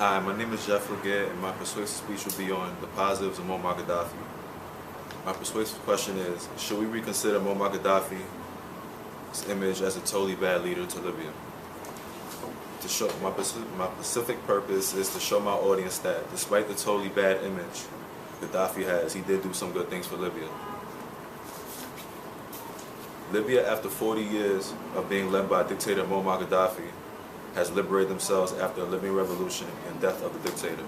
Hi, my name is Jeff Leggett, and my persuasive speech will be on the positives of Muammar Gaddafi. My persuasive question is, should we reconsider Muammar Gaddafi's image as a totally bad leader to Libya? My specific purpose is to show my audience that, despite the totally bad image Gaddafi has, he did do some good things for Libya. Libya, after 40 years of being led by dictator Muammar Gaddafi, has liberated themselves after a living revolution and death of the dictator.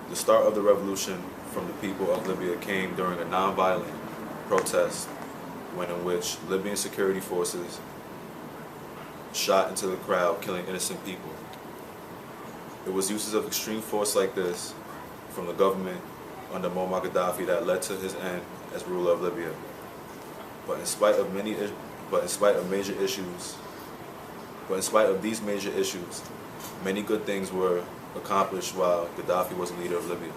The start of the revolution from the people of Libya came during a non-violent protest in which Libyan security forces shot into the crowd, killing innocent people. It was uses of extreme force like this from the government under Muammar Gaddafi that led to his end as ruler of Libya. But in spite of these major issues, many good things were accomplished while Gaddafi was leader of Libya.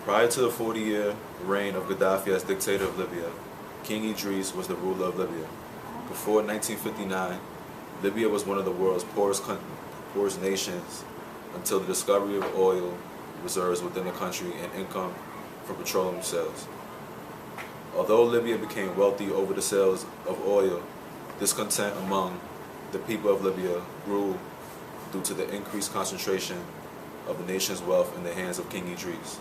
Prior to the 40-year reign of Gaddafi as dictator of Libya, King Idris was the ruler of Libya. Before 1959, Libya was one of the world's poorest nations until the discovery of oil reserves within the country and income from petroleum sales. Although Libya became wealthy over the sales of oil, discontent among the people of Libya grew due to the increased concentration of the nation's wealth in the hands of King Idris.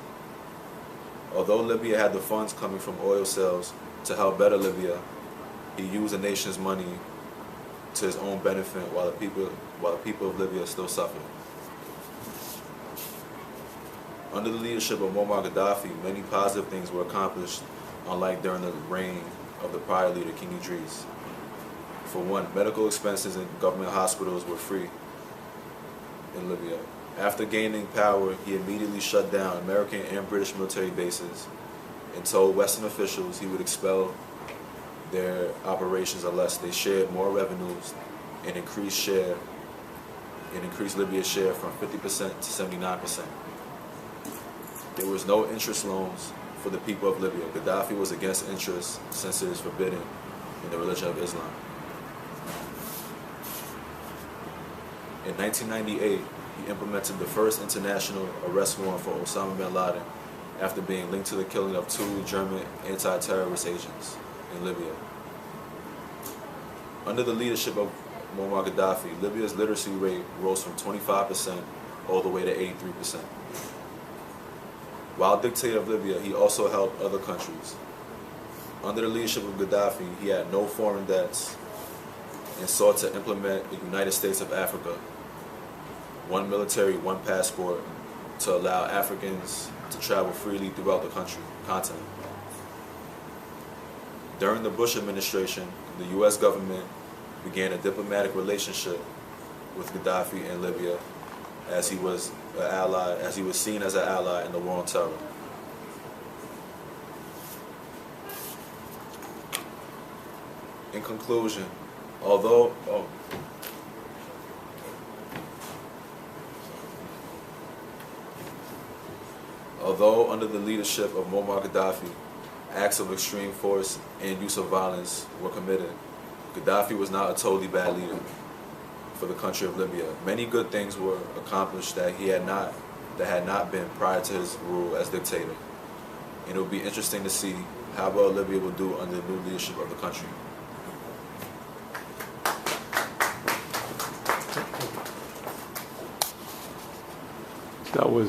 Although Libya had the funds coming from oil sales to help better Libya, he used the nation's money to his own benefit while the people of Libya still suffered. Under the leadership of Muammar Gaddafi, many positive things were accomplished, unlike during the reign of the prior leader, King Idris. For one, medical expenses in government hospitals were free in Libya. After gaining power, he immediately shut down American and British military bases and told Western officials he would expel their operations unless they shared more revenues and increased Libya's share from 50% to 79%. There was no interest loans for the people of Libya. Gaddafi was against interest since it is forbidden in the religion of Islam. In 1998, he implemented the first international arrest warrant for Osama bin Laden after being linked to the killing of 2 German anti-terrorist agents in Libya. Under the leadership of Muammar Gaddafi, Libya's literacy rate rose from 25% all the way to 83%. While dictator of Libya, he also helped other countries. Under the leadership of Gaddafi, he had no foreign debts and sought to implement the United States of Africa, one military, one passport, to allow Africans to travel freely throughout the continent. During the Bush administration, the U.S. government began a diplomatic relationship with Gaddafi in Libya as he was seen as an ally in the war on terror. In conclusion, although under the leadership of Muammar Gaddafi, acts of extreme force and use of violence were committed, Gaddafi was not a totally bad leader for the country of Libya. Many good things were accomplished that had not been prior to his rule as dictator. And it will be interesting to see how well Libya will do under the new leadership of the country. That was